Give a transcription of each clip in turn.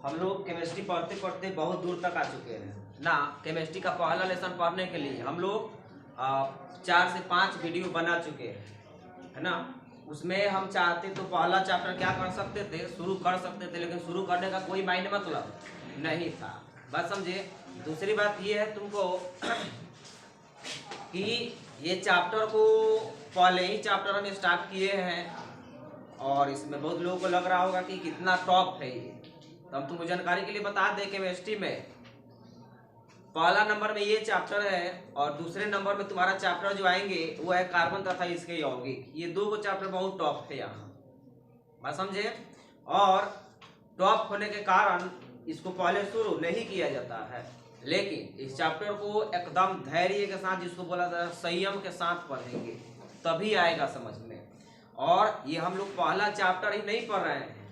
हम लोग केमिस्ट्री पढ़ते पढ़ते बहुत दूर तक आ चुके हैं ना। केमिस्ट्री का पहला लेसन पढ़ने के लिए हम लोग 4 से 5 वीडियो बना चुके हैं, है ना। उसमें हम चाहते तो पहला चैप्टर क्या कर सकते थे, शुरू कर सकते थे, लेकिन शुरू करने का कोई मायने मतलब नहीं था। बात समझे। दूसरी बात ये है तुमको कि ये चैप्टर को पहले ही चैप्टर हम स्टार्ट किए हैं और इसमें बहुत लोगों को लग रहा होगा कि कितना टॉप है ये। तो हम तुमको जानकारी के लिए बता दें, केमिस्ट्री में पहला नंबर में ये चैप्टर है और दूसरे नंबर में तुम्हारा चैप्टर जो आएंगे वो है कार्बन तथा इसके यौगिक। ये दो को चैप्टर बहुत टॉप है यहाँ, बात समझे। और टॉप होने के कारण इसको पहले शुरू नहीं किया जाता है, लेकिन इस चैप्टर को एकदम धैर्य के साथ, जिसको बोला जाता है संयम के साथ पढ़ेंगे तभी आएगा समझ में। और ये हम लोग पहला चैप्टर ही नहीं पढ़ रहे हैं,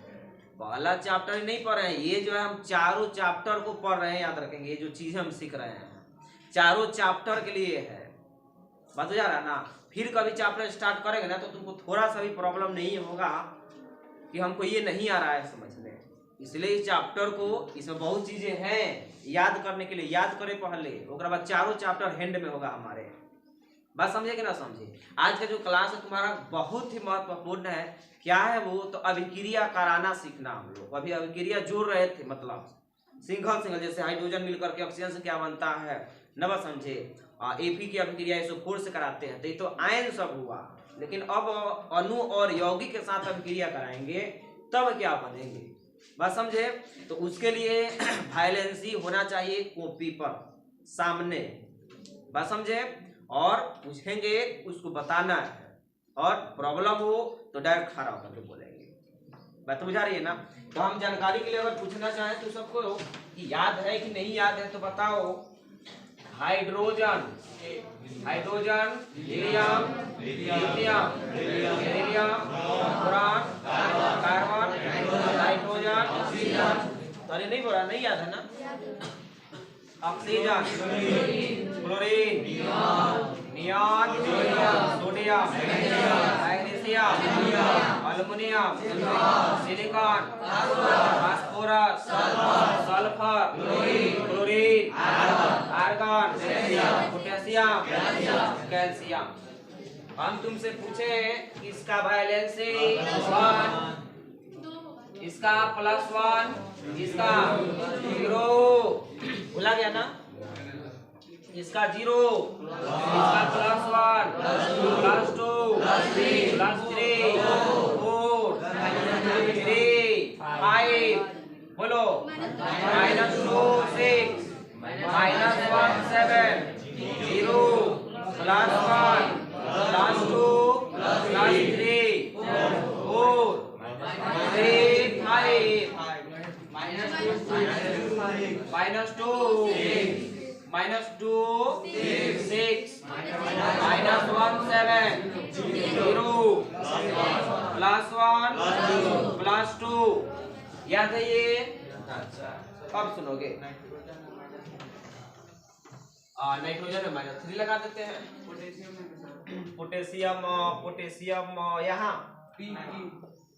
पहला चैप्टर ही नहीं पढ़ रहे हैं, ये जो है हम चारों चैप्टर को पढ़ रहे हैं। याद रखेंगे, ये जो चीजें हम सीख रहे हैं चारों चैप्टर के लिए है। बात हो जा रहा है ना। फिर कभी चैप्टर स्टार्ट करेंगे ना तो तुमको थोड़ा सा भी प्रॉब्लम नहीं होगा कि हमको ये नहीं आ रहा है समझने। इसलिए इस चैप्टर को, इसमें बहुत चीजें हैं याद करने के लिए, याद करें पहले, उसके बाद चारों चैप्टर हैंड में होगा हमारे। बात समझे कि ना समझे। आज का जो क्लास है तुम्हारा बहुत ही महत्वपूर्ण है। क्या है वो, तो अभिक्रिया कराना सीखना। हम लोग अभी अभिक्रिया जोड़ रहे थे, मतलब सिंगल जैसे हाइड्रोजन मिलकर के ऑक्सीजन से क्या बनता है न, बात समझे। एपी की अभिक्रिया SO4 से कराते हैं, तो ये तो आयन सब हुआ, लेकिन अब अणु और यौगिक के साथ अभिक्रिया कराएंगे तब क्या बनेंगे, बात समझे। तो उसके लिए वायलेंसी होना चाहिए कॉपी पर सामने, बात समझे। और पूछेंगे उसको बताना है, और प्रॉब्लम हो तो डायरेक्ट खड़ा होकर के बोलेंगे। बात तो बुझा रही है ना। तो हम जानकारी के लिए अगर पूछना चाहें तो सबको कि याद है कि नहीं याद है तो बताओ। Hydrogen, hydrogen, helium, lithium, beryllium, boron, carbon, nitrogen, तो अरे नहीं बोला, नहीं याद है ना। Oxygen, chlorine, neon, sodium, magnesium, aluminium, silicon, phosphorus, sulphur, chlorine, argon, potassium, calcium. हम तुमसे पूछे इसका वैलेंसी 1, इसका +1, इसका 0, भूला गया ना। इसका 0, इसका +1, +2, +3, 4, 3, 5, बोलो, -2, 6, -1, 7, 0, +1, +2, +3, 4, 3, 5, -2, -2, 6, -1, 7, 0, +1, +2। याद है ये? अच्छा, अब सुनोगे। नाइट्रोजन में -3 लगा देते हैं। पोटेशियम, पोटेशियम यहाँ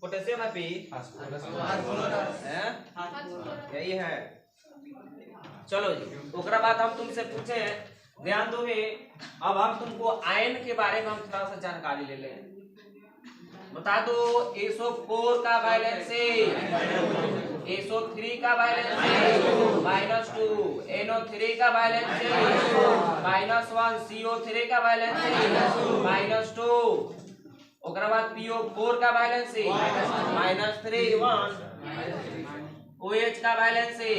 पोटेशियम है P, यही है। चलो जी, उसके बाद हम तुमसे पूछे, ध्यान दोगे। अब हम तुमको आयन के बारे में हम थोड़ा सा जानकारी ले लें। बता दो SO4 का वैलेंसी, SO3 का वैलेंसी -2, NO3 का वैलेंसी -1, CO3 का वैलेंसी -2, उसके बाद PO4 का वैलेंसी -3, 1, OH का वैलेंसी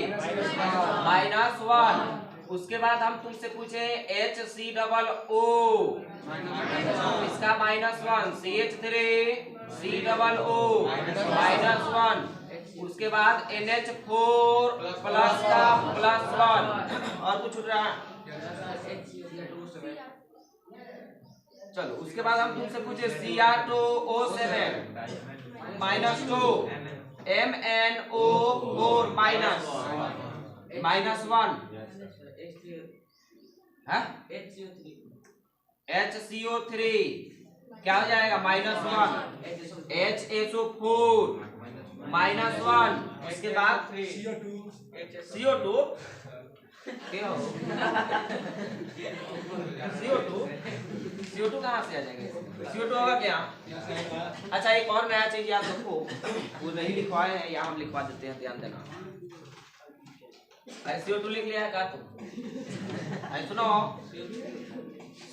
-1। उसके बाद हम तुमसे पूछे HCOO, इसका -1, CH3, COO -1। उसके बाद NH4 प्लस का +1। और कुछ छूट रहा? चलो, उसके बाद हम तुमसे पूछे Cr2O7 -2, MnO4 -1, HCO3 क्या हो जाएगा -1, HSO4 -1, इसके बाद CO2 क्या हो CO2 कहाँ से आ जाएंगे? CO2 होगा क्या? अच्छा एक और नया चीज याद रखो, वो नहीं लिखवाए हैं, यहाँ हम लिखवा देते हैं, ध्यान देना। CO2 लिख लिया है का तुम? सुनो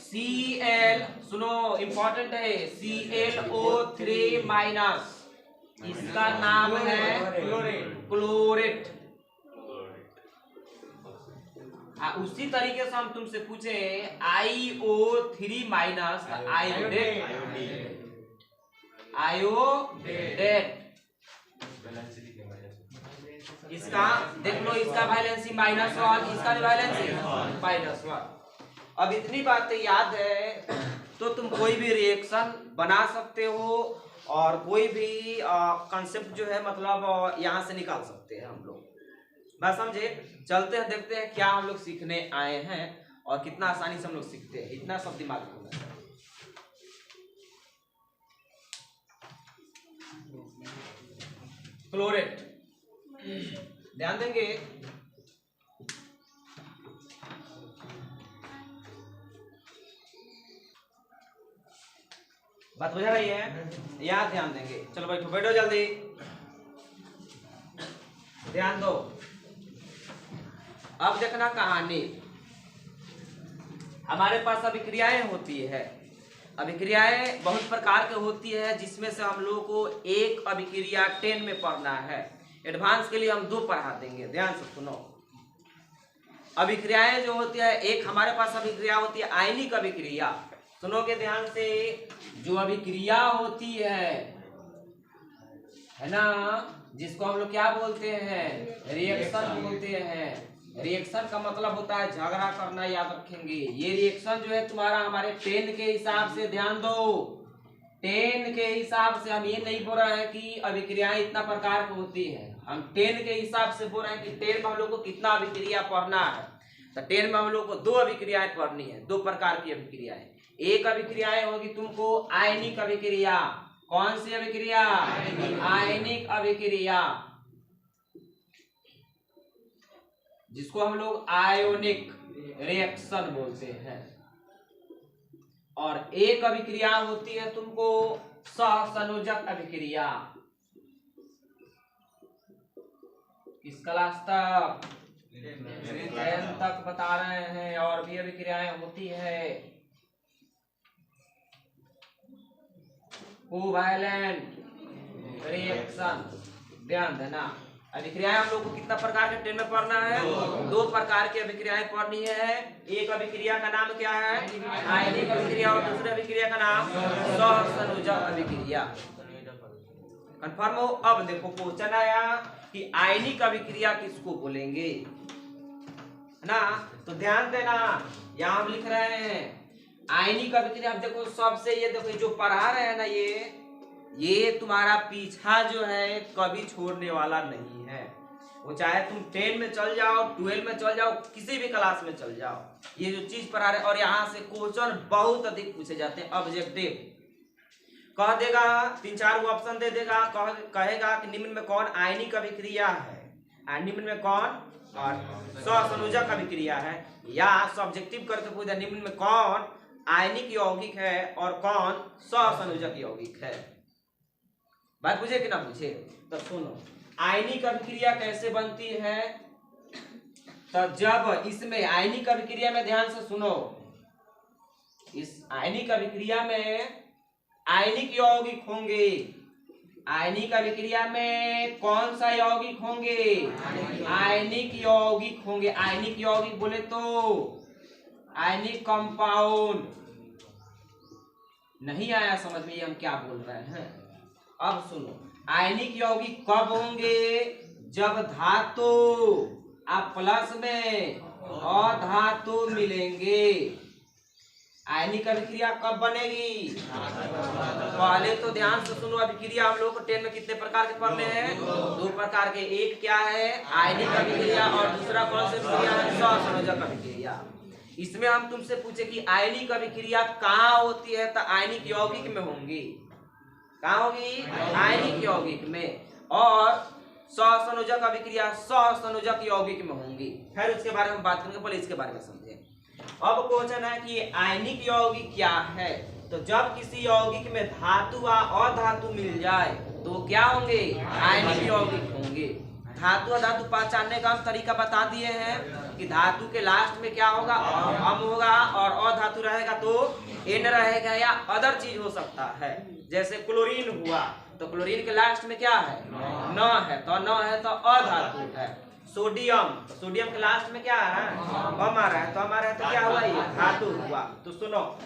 Cl, सुनो इम्पोर्टेंट है, ClO3 माइनस, इसका नाम है क्लोरेट। उसी तरीके से हम तुमसे पूछे IO3 माइनस आयोडेट, इसका देख लो, इसका वैलेंसी -1, इसका भी वैलेंसी -1। अब इतनी बातें याद है तो तुम कोई भी रिएक्शन बना सकते हो और कोई भी कॉन्सेप्ट जो है मतलब यहाँ से निकाल सकते हैं हम लोग। बात समझे? चलते हैं, देखते हैं क्या हम लोग सीखने आए हैं और कितना आसानी से हम लोग सीखते हैं, इतना सब दिमाग में होना चाहिए। क्लोरेट ध्यान देंगे, बात बुझा रही है? याद ध्यान देंगे। चलो बैठो बैठो जल्दी, ध्यान दो। अब देखना कहानी, हमारे पास अभिक्रियाएं होती है। अभिक्रियाएं बहुत प्रकार के होती है, जिसमें से हम लोगों को एक अभिक्रिया 10 में पढ़ना है। एडवांस के लिए हम 2 पढ़ा देंगे, ध्यान से सुनो। अभिक्रियाएं जो होती है, एक हमारे पास अभिक्रिया होती है आयनिक अभिक्रिया। सुनोगे ध्यान से, जो अभिक्रिया होती है ना, जिसको हम लोग क्या बोलते हैं? रिएक्शन बोलते हैं। रिएक्शन का मतलब होता है झगड़ा करना, याद रखेंगे। ये रिएक्शन जो है तुम्हारा हमारे 10 के हिसाब से, ध्यान दो, 10 के हिसाब से। हम ये नहीं बोल रहे हैं कि अभिक्रियाएं इतना प्रकार की होती है, हम 10 के हिसाब से बोल रहे हैं कि 10 में हम लोग को कितना अभिक्रिया पढ़ना है। तो 10 में हम लोग को 2 अभिक्रियाएं पढ़नी है, 2 प्रकार की अभिक्रियाएं। एक अभिक्रियाएं होगी तुमको आयनिक अभिक्रिया। कौन सी अभिक्रिया? आयनिक अभिक्रिया, जिसको हम लोग आयोनिक रिएक्शन बोलते हैं। और एक अभिक्रिया होती है तुमको सहसंयोजक अभिक्रिया। किस क्लास तक? 10 तक बता रहे हैं। और भी अभिक्रियाएं होती है, कोवैलेंट रिएक्शन, ध्यान देना। अभिक्रियाएं हम लोग को कितना प्रकार के 10 में पढ़ना है? 2 प्रकार की अभिक्रियाएं पढ़नी है। एक अभिक्रिया का नाम क्या है? आयनिक अभिक्रिया, और दूसरी अभिक्रिया का नाम सहसंयोजक अभिक्रिया। कंफर्म हो? अब देखो क्वेश्चन आया कि आयनिक अभिक्रिया किसको बोलेंगे, है ना? तो ध्यान देना, यहाँ हम लिख रहे हैं आयनिक अभिक्रिया। अब देखो सबसे, ये देखो जो पढ़ा रहे हैं ना, ये तुम्हारा पीछा जो है कभी छोड़ने वाला नहीं है। वो चाहे तुम 10 में चल जाओ, 12 में चल जाओ, किसी भी क्लास में चल जाओ, ये जो चीज पढ़ा रहे। और यहाँ से क्वेश्चन बहुत अधिक पूछे जाते हैं। ऑब्जेक्टिव कह देगा, 3-4 को ऑप्शन दे देगा, कहेगा कि निम्न में कौन आयनिक अभिक्रिया है, निम्न में कौन सहसंयोजक अभिक्रिया है, या सब्जेक्टिव करके पूछा निम्न में कौन आयनिक यौगिक है और कौन सहसंयोजक यौगिक है। बात पूछे कि ना पूछे? तो सुनो, आयनिक अभिक्रिया कैसे बनती है? तो जब इसमें आयनिक अभिक्रिया में, ध्यान से सुनो, इस आयनिक अभिक्रिया में आयनिक यौगिक होंगे। आयनिक अभिक्रिया में कौन सा यौगिक होंगे? आयनिक यौगिक होंगे। आयनिक यौगिक बोले तो आयनिक कंपाउंड। नहीं आया समझ में ये हम क्या बोल रहे हैं? अब सुनो, आयनिक यौगिक कब होंगे? जब धातु आप प्लस में अधातु मिलेंगे। आयनिक अभिक्रिया कब बनेगी? पहले तो ध्यान से सुनो, अभिक्रिया हम लोग को 10 में कितने प्रकार के पढ़ने हैं? 2 प्रकार के। एक क्या है? आयनिक अभिक्रिया, और दूसरा कौन सी अभिक्रिया है? सहसंयोजक अभिक्रिया। इसमें हम तुमसे पूछे कि आयनिक अभिक्रिया कहाँ होती है, तो आयनिक यौगिक में होंगी। कहाँ होगी? आयनिक यौगिक में। और सहसंयोजक अभिक्रिया सहसंयोजक यौगिक में होंगी। खैर उसके बारे में बात करेंगे, पहले इसके बारे में समझें। अब क्वेश्चन है कि आयनिक यौगिक क्या है। तो जब किसी यौगिक में धातु व अधातु मिल जाए तो क्या होंगे, आयनिक यौगिक होंगे। धातु अधातु पहचानने का हम तरीका बता दिए हैं कि धातु के लास्ट में क्या होगा, अम होगा, और अधातु रहेगा तो एन रहेगा या अदर चीज हो सकता है। जैसे क्लोरीन हुआ तो क्लोरीन के लास्ट में क्या है, न है, तो न है तो अधातु है। सोडियम, तो सोडियम के लास्ट में क्या है, अम आ रहा है, तो अम आ रहा है तो क्या हुआ, ये धातु हुआ। तो सुनो,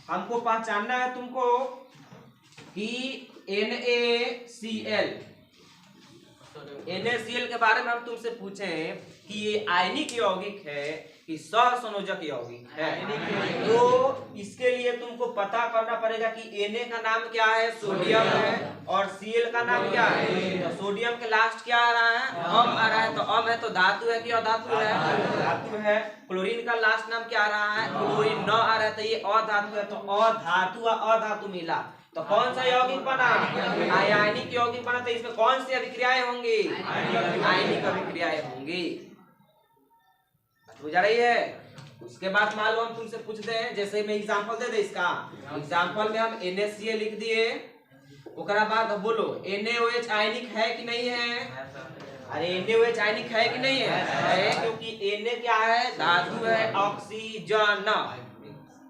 हमको पहचानना है तुमको कि NaCl के बारे में हम तुमसे पूछें कि ये आयनिक यौगिक है कि सहसंयोजक यौगिक है, तो इसके लिए तुमको पता करना पड़ेगा कि Na का नाम क्या है, सोडियम है, और Cl का नाम क्या है। तो सोडियम के लास्ट क्या आ रहा है, अम आ रहा है, तो अम है तो धातु है कि अधातु है, धातु है। क्लोरीन का लास्ट नाम क्या आ रहा है, क्लोरीन न आ रहा है, तो ये अधातु है, तो अधातु व अधातु मिला तो कौन सा यौगिक बना, आयनिक यौगिक बना। तो इसमें कौन सी अभिक्रियाएं होंगी, आयनिक अभिक्रियाएं होंगी। बुझा रही है। उसके बाद मान लो हम तुमसे पूछते हैं, जैसे मैं एग्जांपल दे दे इसका, एग्जांपल में हम NaCl लिख दिए, ओकरा बाद बोलो NaOH आयनिक है कि नहीं है। अरे NaOH आयनिक है कि नहीं है, क्योंकि Na क्या है, धातु है, ऑक्सीजन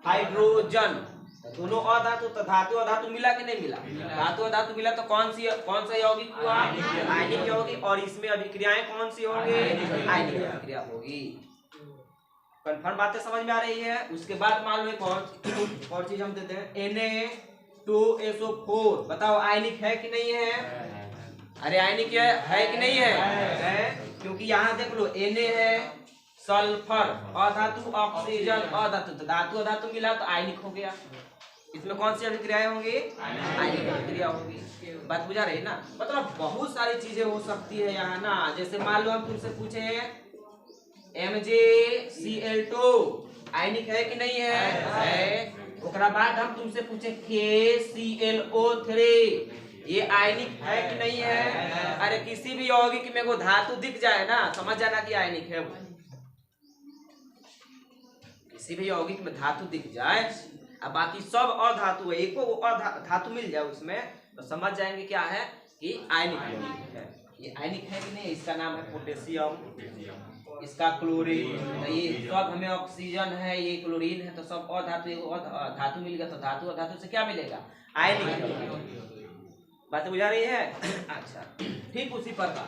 हाइड्रोजन, दोनों अधातु, तो धातु अधातु मिला कि नहीं मिला, धातु अधातु मिला तो कौन सा यौगिक हुआ, आयनिक यौगिक। और इसमें अभिक्रियाएं कौन सी होंगी, आयनिक अभिक्रिया होगी। कंफर्म बातें समझ में आ रही है। उसके बाद मान लो एक और चीज हम देते हैं, Na2SO4 बताओ आयनिक है कि नहीं है। अरे आयनिक है कि नहीं है, क्योंकि यहाँ देख लो Na है, सल्फर अधातु, ऑक्सीजन अधातु, तो धातु अधातु मिला तो आयनिक हो गया। इसमें कौन सी अभिक्रियाएं होंगी, आयनिक अभिक्रिया होगी। बात बुझा रही ना, मतलब बहुत सारी चीजें हो सकती है यहाँ ना। जैसे मान लो हम तुमसे पूछे MgCl2 आयनिक है कि नहीं है। ओकरा बाद हम तुमसे पूछे KClO3 ये आयनिक है कि नहीं है। अरे किसी भी यौगिक में वो धातु दिख जाए ना, समझ जाना कि आयनिक है। किसी भी यौगिक में धातु दिख जाए, अब बाकी सब अधातु है, एको धातु मिल जाए उसमें, तो समझ जाएंगे क्या है कि आयनिक यौगिक है। ये आयनिक है कि नहीं, इसका नाम है पोटेशियम, इसका क्लोरीन, तो ये सब हमें ऑक्सीजन है, ये क्लोरीन है, तो सब अधातु, धातु मिल गया, तो धातु अधातु से क्या मिलेगा, आयनिक। बात बुझा रही है। अच्छा, ठीक उसी प्रकार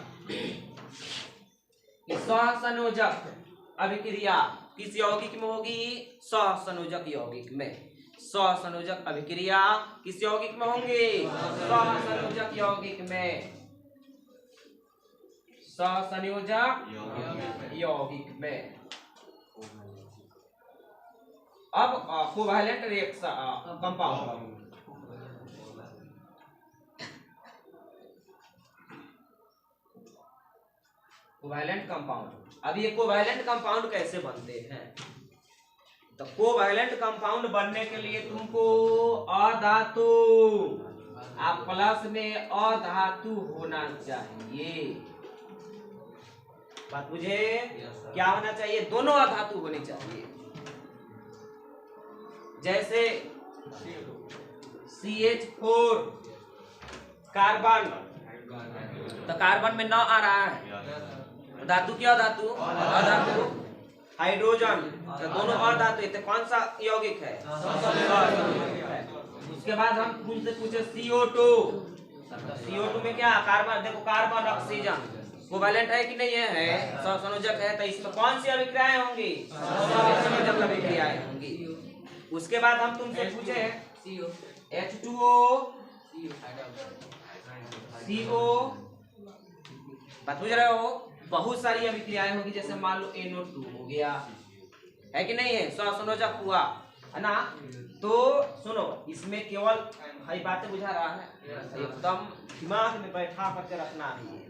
सहसंयोजक अभिक्रिया किस यौगिक में होगी, सहसंयोजक यौगिक में। सहसंयोजक अभिक्रिया किस यौगिक में होंगे, सहसंयोजक यौगिक में, सहसंयोजक यौगिक में। अब covalent reaction compound, covalent compound. अब ये कोवैलेंट कंपाउंड कैसे बनते हैं, तो कोवैलेंट कंपाउंड बनने के लिए तुमको अधातु आप प्लस में अधातु होना चाहिए। बात मुझे क्या होना चाहिए, दोनों अधातु होनी चाहिए। जैसे CH4 कार्बन, तो कार्बन में न आ रहा है, धातु क्या धातु, अधातु। हाइड्रोजन, तो दोनों अधातु, तो कौन सा यौगिक है, उसके बाद हम तुमसे पूछे CO2, तो CO2 में क्या कार्बन, देखो कार्बन ऑक्सीजन कोवैलेंट है कि नहीं है, सहसंयोजक है, तो इसमें कौन सी अभिक्रियाएं होंगी, सहसंयोजक अभिक्रियाएं होंगी। उसके बाद हम तुमसे पूछे H2O CO, बात बुझ रहे हो, बहुत सारी अभिक्रियाएं होगी। जैसे मान लो NO2 हो गया, है कि नहीं है, सहसंयोजक हुआ, है ना। तो सुनो, इसमें केवल भाई बातें बुझा रहा है, एकदम दिमाग में बैठा करके रखना है।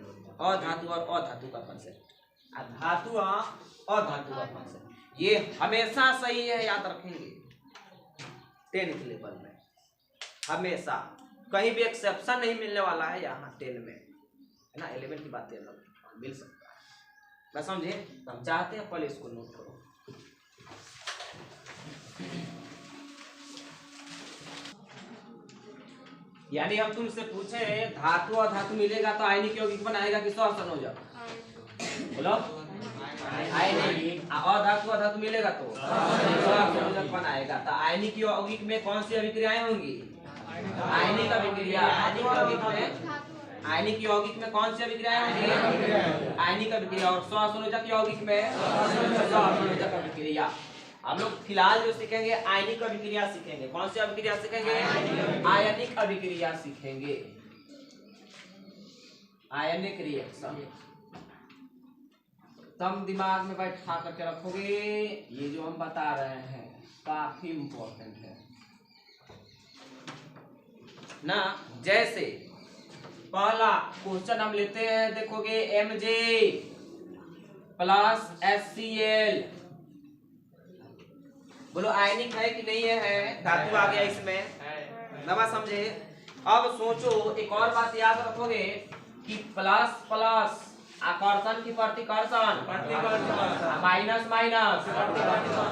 अधातु और अधातु का कंसेप्ट, धातु अधातु का कंसेप्ट, ये हमेशा सही है, याद रखेंगे 10th लेवल में, हमेशा कहीं भी एक्सेप्शन नहीं मिलने वाला है यहाँ 10 में। है ना, एलिमेंट की बातें मिल सकता है, बस समझे। तो हम चाहते हैं पहले इसको नोट करो। यानी हम तुमसे पूछे धातु और धातु मिलेगा तो आयनिक यौगिक बनाएगा कि सहसंयोजक? बोलो, आयनिक। और धातु मिलेगा तो सहसंयोजक बनाएगा। तो आयनिक यौगिक में कौन सी अभिक्रियाएं होंगी? आयनिक अभिक्रिया। आयनिक यौगिक में कौन सी अभिक्रियाएं होंगी? आयनिक अभिक्रिया। और सहसंयोजक यौगिक में सहसंयोजक अभिक्रिया। हम लोग फिलहाल जो सीखेंगे आयनिक अभिक्रिया सीखेंगे। कौन सी अभिक्रिया सीखेंगे? आयनिक अभिक्रिया सीखेंगे, आयनिक रिएक्शन। तुम दिमाग में बैठा करके रखोगे, ये जो हम बता रहे हैं काफी इम्पोर्टेंट है ना। जैसे पहला क्वेश्चन हम लेते हैं, देखोगे Mg प्लस HCl, बोलो आयनिक है कि नहीं है? धातु आ गया इसमें, नवा समझे। अब सोचो, एक और बात याद रखोगे कि प्लस प्लस आकर्षण की प्रतिकर्षण, माइनस माइनस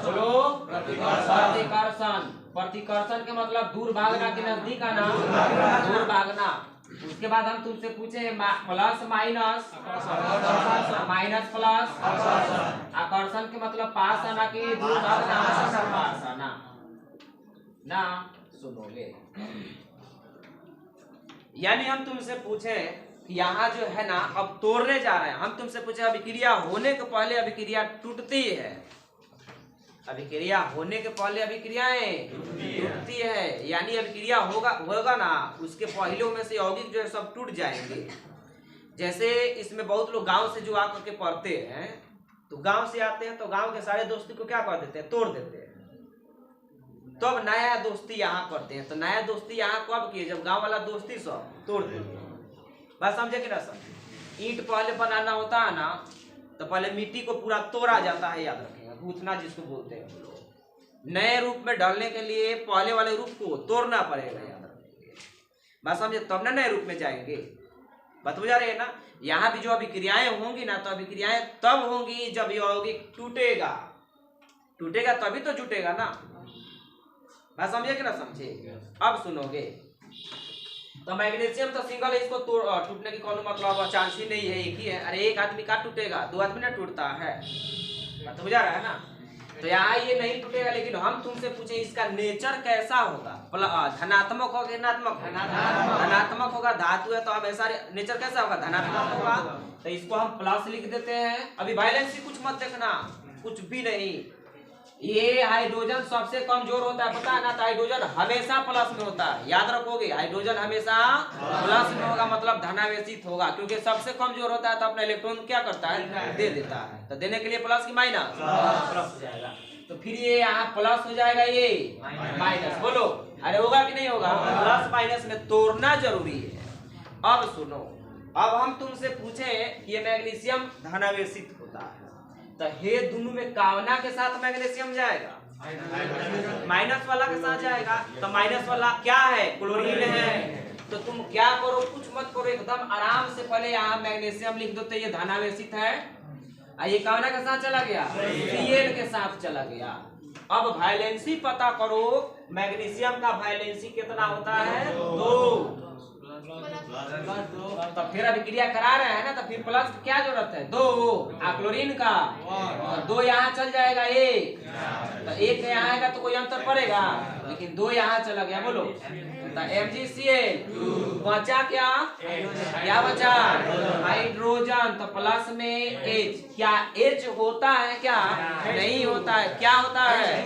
बोलो प्रतिकर्षण। प्रतिकर्षण के मतलब दूर भागना कि नजदीक आना? दूर भागना। उसके बाद हम तुमसे पूछे प्लस माइनस, माइनस प्लस आकर्षण के मतलब पास आना कि दूर भागना? पास आना ना। सुनोगे, यानी हम तुमसे पूछे यहाँ जो है ना, अब तोड़ने जा रहे हैं। हम तुमसे पूछे अभिक्रिया होने के पहले अभिक्रिया टूटती है, अभिक्रिया होने के पहले अभिक्रियाएं टूटती है। यानी अभिक्रिया होगा ना, उसके पहलों में से यौगिक जो है सब टूट जाएंगे। जैसे इसमें बहुत लोग गांव से जो आकर के पढ़ते हैं, तो गांव से आते हैं तो गांव के सारे दोस्ती को क्या कर देते हैं? तोड़ देते हैं। तो अब नया दोस्ती यहाँ करते हैं। तो नया दोस्ती यहाँ कब किए? जब गांव वाला दोस्ती सब तोड़ देते हैं। बात समझे कि ना समझे? ईंट पहले बनाना होता है ना, तो पहले मिट्टी को पूरा तोड़ा जाता है, याद रखेगा, गूंथना जिसको बोलते हैं। नए रूप में ढलने के लिए पहले वाले रूप को तोड़ना पड़ेगा, याद रखेंगे। बात समझे, तब ना नए रूप में जाएंगे। बात हो जा रही है ना। यहाँ भी जो अभिक्रियाएं होंगी ना, तो अभिक्रियाएं तब होंगी जब यौगिक टूटेगा। टूटेगा तभी तो जुटेगा ना। बात समझे कि ना समझे? अब सुनोगे, तो मैग्नीशियम तो सिंगल है, इसको टूटने की कोनो मतलब चांस ही नहीं है, एक ही है। अरे एक आदमी का टूटेगा, दो आदमी ना टूटता है। बात हो जा रहा है ना। तो यहाँ ये नहीं टूटेगा, लेकिन हम तुमसे पूछे इसका नेचर कैसा होगा? धनात्मक होगा, ऋणात्मक? धनात्मक होगा। धातु है तो हमेशा नेचर कैसा होगा? धनात्मक होगा। तो इसको हम प्लस लिख देते हैं। अभी वैलेंसी कुछ मत देखना, कुछ भी नहीं। ये हाइड्रोजन सबसे कमजोर होता है, पता है ना। तो हाइड्रोजन हमेशा प्लस में होता है, याद रखोगे। हाइड्रोजन हमेशा प्लस में होगा, मतलब धनावेशित होगा, क्योंकि सबसे कमजोर होता है तो अपना इलेक्ट्रॉन क्या करता है? दे देता है। तो देने के लिए प्लस की माइनस? प्लस हो जाएगा। तो फिर ये यहाँ प्लस हो जाएगा, ये माइनस। बोलो अरे होगा कि नहीं होगा? प्लस माइनस में तोड़ना जरूरी है। अब सुनो, अब हम तुमसे पूछे ये मैग्नीशियम धनावेशित होता है, तो हे दोनों में कावना के साथ मैग्नीशियम जाएगा, माइनस वाला के साथ जाएगा। तो माइनस वाला क्या है? क्लोरीन है। तो तुम क्या करो? कुछ मत करो, एकदम आराम से पहले यहाँ मैग्नीशियम लिख दो, तो ये धनावेशित है। ये कावना के साथ चला गया, Cl के साथ चला गया। अब वैलेंसी पता करो, मैग्नीशियम का वैलेंसी कितना होता है? 2। तो फिर अभिक्रिया करा रहे हैं ना, तो फिर प्लस क्या जरूरत है? 2। क्लोरीन का 2 यहाँ चल जाएगा, 1 तो 1 यहाँ आएगा तो कोई अंतर पड़ेगा, लेकिन 2 यहाँ चला गया। बोलो तो MgCl बचा क्या? क्या बचा? हाइड्रोजन। तो प्लस में H, क्या H होता है? क्या नहीं होता है? क्या होता है?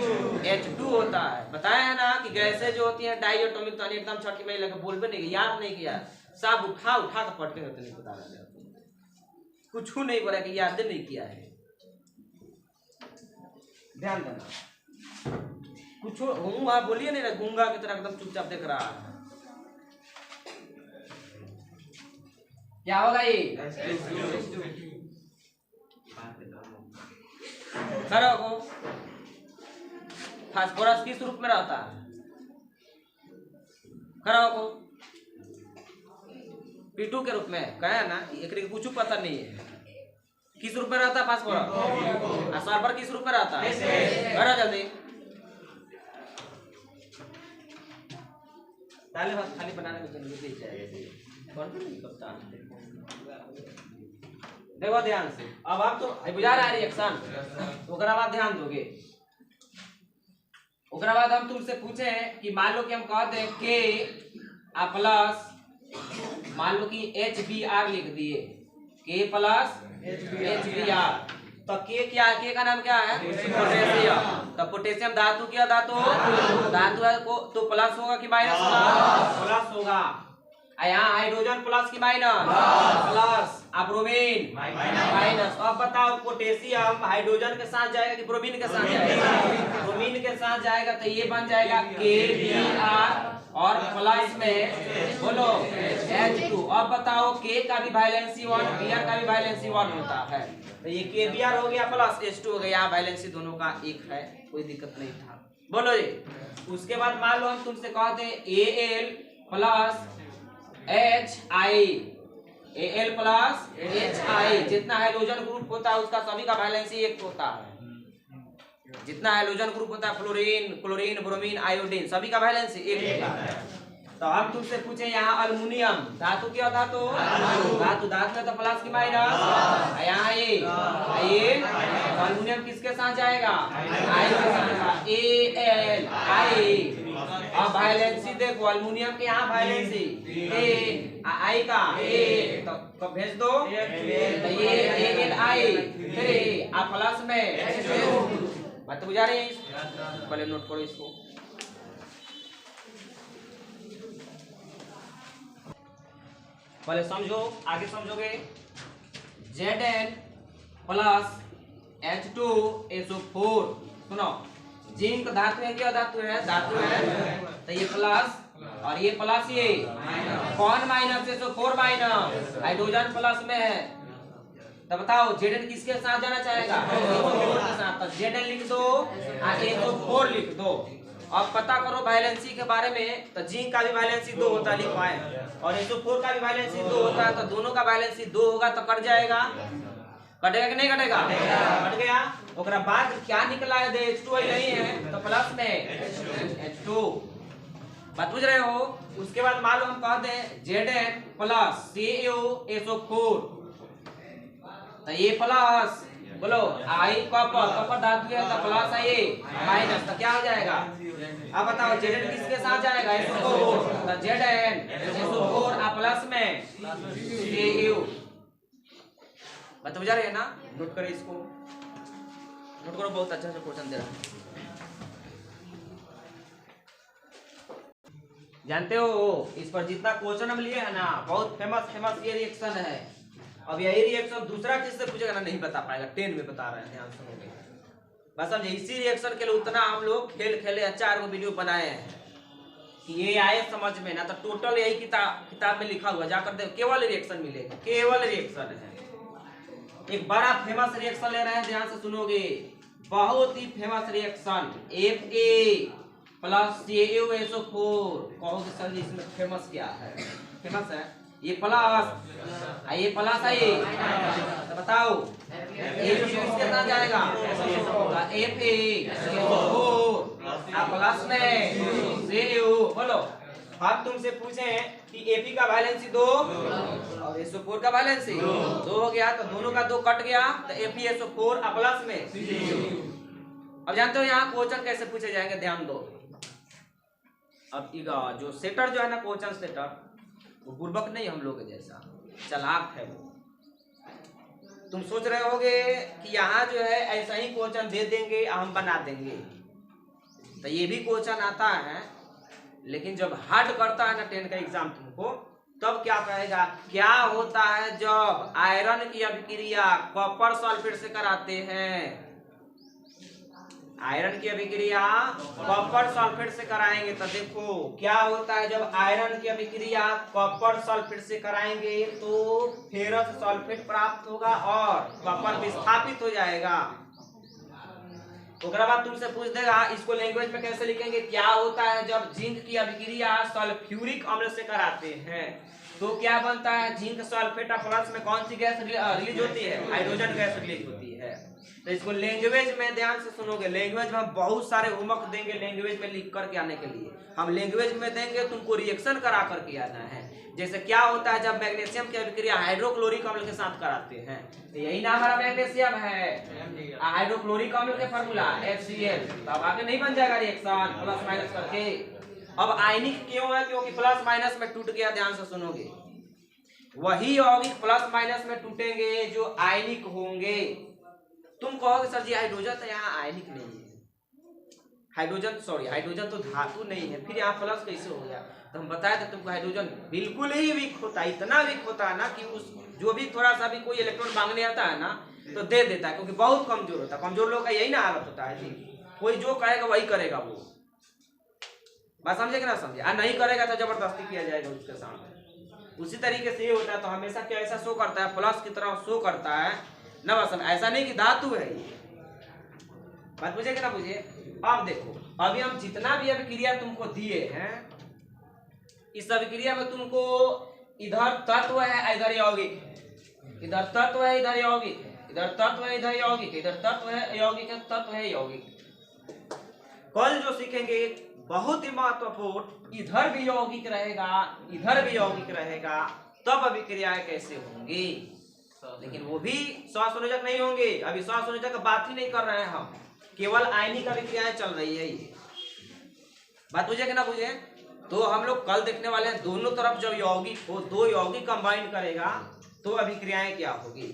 H2 होता है। बताया है ना कि गैसें जो होती हैं डाइएटॉमिक, तो एकदम छठी में लगे बोल भी नहीं, याद नहीं किया, सब उठा उठा कर पढ़ते होते, नहीं बता रहा, कुछ नहीं बोला कि याद नहीं किया है। ध्यान देना, कुछ वहां बोलिए नहीं ना, गूंगा की तरह एकदम चुपचाप देख रहा है। क्या होगा ये? खड़ा हो। फास्फोरस किस रूप में रहता है? खड़ा हो। P2 के रूप में कहे ना, एक कुछ पता नहीं है किस रूप में रहता है फास्फोरस, और सल्फर किस रूप में रहता है। करो जल्दी, ताले बात खाली बनाने में चलिए दे जाएगा कौन नहीं करता। देखो ध्यान से, अब आप तो बुझा रहा है रिएक्शन, ओकरा बाद ध्यान दोगे। ओकरा बाद हम तुमसे पूछे कि मान लो कि हम कहते हैं के आ प्लस, मान लो कि HBr लिख दिए, के प्लस HBr, तो के क्या है, के का नाम क्या है पोटेशियम। तो पोटेशियम धातु क्या, धातु है को तो प्लस होगा कि माइनस होगा, प्लस होगा। यहाँ हाइड्रोजन प्लस की माइनस, प्लस, अब ब्रोमीन माइनस। अब बताओ पोटेशियम हाइड्रोजन के साथ जाएगा कि ब्रोमीन के साथ जाएगा, ब्रोमीन के साथ जाएगा, तो ये बन जाएगा KBr और प्लस में बोलो H2। अब बताओ के का भी वैलेंसी 1, Br का भी वैलेंसी 1 होता है, तो ये KBr हो गया प्लस H2 हो गया, वैलेंसी दोनों का एक है, कोई दिक्कत नहीं था। बोलो जी। उसके बाद मान लो हम तुमसे कहते हैं Al plus HI, Al plus HI, जितना हाइड्रोजन ग्रुप होता है उसका सभी का वैलेंसी एक होता है। जितना हाइड्रोजन ग्रुप होता है फ्लोरीन, क्लोरीन, ब्रोमीन, आयोडीन, सभी का वैलेंसी एक होता है। तो हम तुमसे पूछे यहाँ अल्युमिनियम धातु क्या, धातु धातु में तो प्लस की माइनस, यहाँ ये तो अल्युमिनियम किसके साथ जाएगा, आई के साथ, Al। अब वैलेंसी देखो, अल्युमिनियम के यहाँ वैलेंसी आई का तो भेज दो, तो ये Al फिर आप प्लस में बात तो बुझा रही है, पहले नोट करो इसको। पहले समझो, आगे समझोगे। Zn प्लस H2SO4, सुनो जिंक धातु है, क्या धातु है, धातु है, तो ये प्लस और ये प्लस, ये कौन minus, SO4 minus, hydrogen plus में है। तो बताओ Zn किसके साथ जाना चाहेगा, SO4 के साथ, तो Zn लिख दो और SO4 लिख दो। अब पता करो वैलेंसी के बारे में, तो जिंक का भी वैलेंसी 2 होता है, लिखवाए, और SO4 का भी वैलेंसी 2 होता है, तो दोनों का वैलेंसी 2 होगा, तो कट जाएगा, कटेगा कि नहीं कटेगा, कट गया। ओकरा बाद क्या निकला है, H2 नहीं है, तो प्लस में H2, बात बुझ रहे हो। उसके बाद मान लो हम कहते हैं Zn प्लस CuSO4, तो ये प्लस बोलो आई कॉपर धातु है, तो प्लस है ये माइनस, तो क्या हो जाएगा। अब बताओ Zn किसके साथ जाएगा, SO4, तो Zn SO4 आ प्लस में Cu। बात बुझा रहे हैं ना, नोट करो इसको, नोट करो, बहुत अच्छा से क्वेश्चन दे रहा है। जानते हो इस पर जितना क्वेश्चन हम लिए है ना, बहुत फेमस ये रिएक्शन है। अब यही रिएक्शन दूसरा किससे पूछेगा ना, नहीं बता पाएगा, 10 में बता रहे हैं, ध्यान सुनोगे बस। समझे, इसी रिएक्शन के लिए उतना हम लोग खेले 4 को वीडियो बनाए हैं कि ये आए समझ में ना, तो टोटल यही किताब में लिखा हुआ, जाकर देखो, केवल रिएक्शन मिलेगा, केवल रिएक्शन है। एक बड़ा फेमस रिएक्शन ले रहे हैं, ध्यान से सुनोगे, बहुत ही famous reaction, Fa plus CuSO4। कहोगे सर जी इसमें फेमस क्या है, फेमस है ये प्लस, ये प्लस है ये, तो बताओ ये किसके साथ जाएगा, Fa प्लस में Cu। बोलो, हम तुमसे पूछे कि Fe का वैलेंसी 2 और SO4 का वैलेंसी 2 हो गया, तो दोनों का 2 कट गया, तो FeSO4 प्लस में। अब जानते हो यहाँ क्वेश्चन कैसे पूछे जाएंगे, ध्यान दो। अब जो सेटर जो है ना, क्वेश्चन सेटर, वो बुर्बक नहीं हम लोग जैसा, चालाक है वो। तुम सोच रहे होगे कि यहाँ जो है ऐसा ही क्वेश्चन दे देंगे, हम बना देंगे, तो ये भी क्वेश्चन आता है, लेकिन जब हार्ड करता है ना 10 का एग्जाम तुमको, तब क्या कहेगा, क्या होता है जब आयरन की अभिक्रिया कॉपर सल्फेट से कराते हैं, आयरन की अभिक्रिया कॉपर सल्फेट से कराएंगे, तो देखो क्या होता है जब आयरन की अभिक्रिया कॉपर सल्फेट से कराएंगे, तो फेरस सल्फेट प्राप्त होगा और कॉपर विस्थापित हो जाएगा। ओकरा बाद तुमसे पूछ देगा, इसको लैंग्वेज में कैसे लिखेंगे, क्या होता है जब जिंक की अभिक्रिया सल्फ्यूरिक अम्ल से कराते हैं, तो क्या बनता है, जिंक सल्फेट प्लस में कौन सी गैस रिलीज होती है, हाइड्रोजन गैस रिलीज होती है। तो इसको लैंग्वेज में ध्यान से सुनोगे, लैंग्वेज में हम बहुत सारे होमवर्क देंगे लैंग्वेज में लिख करके आने के लिए। हम लैंग्वेज में देंगे, तुमको रिएक्शन करा करके आना है। जैसे क्या होता है जब मैग्नीशियम की अभिक्रिया हाइड्रोक्लोरिक अम्ल के साथ कराते हैं, तो यही ना हमारा मैग्नीशियम है, हाइड्रोक्लोरिक अम्ल के फॉर्मूला HCl। तो अब आगे नहीं बन जाएगा रिएक्शन प्लस माइनस करके। अब आयनिक क्यों है, क्योंकि प्लस माइनस में टूट गया। ध्यान से सुनोगे, वही यौगिक प्लस माइनस में टूटेंगे जो आयनिक होंगे। तुम कहोगे सर जी हाइड्रोजन तो यहाँ आयनिक नहीं है, हाइड्रोजन तो धातु नहीं है, फिर यहाँ प्लस कैसे हो गया। तो हम बताए थे तुमको हाइड्रोजन बिल्कुल ही वीक होता है, इतना वीक होता है ना कि उस जो भी थोड़ा सा भी कोई इलेक्ट्रॉन मांगने आता है ना तो दे देता है, क्योंकि बहुत कमजोर होता है। कमजोर लोग का यही ना हालत होता है जी, कोई जो कहेगा वही करेगा, वो बात समझे कि ना समझे, और नहीं करेगा तो जबरदस्ती किया जाएगा उसके सामने। उसी तरीके से ये होता है। तो हमेशा क्या ऐसा शो करता है, प्लस की तरह शो करता है ना, बस ऐसा नहीं कि धातु है ये। बात बुझे कि ना बुझे। अब देखो, अभी हम जितना भी अभिक्रिया तुमको दिए हैं, इस अभिक्रिया में तुमको इधर तत्व है इधर यौगिक, इधर तत्व है इधर यौगिक, इधर तत्व है इधर यौगिक, इधर तत्व है यौगिक, तत्व है यौगिक। कल जो सीखेंगे बहुत ही महत्वपूर्ण, इधर भी यौगिक रहेगा इधर भी यौगिक रहेगा, तब अभिक्रियाएं कैसे होंगी। लेकिन वो भी सहसंयोजक नहीं होंगे। अभी सहसंयोजक का बात ही नहीं कर रहे हैं हम, केवल आयनिक अभिक्रियाएं चल रही है ये। बात बुझे कि ना बुझे। तो हम लोग कल देखने वाले हैं दोनों तरफ जब यौगिक हो, दो यौगिक कंबाइन करेगा तो अभिक्रियाएं क्या होगी।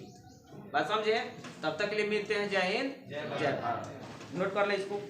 बात समझे। तब तक के लिए मिलते हैं। जय हिंद जय भारत। नोट कर ले इसको।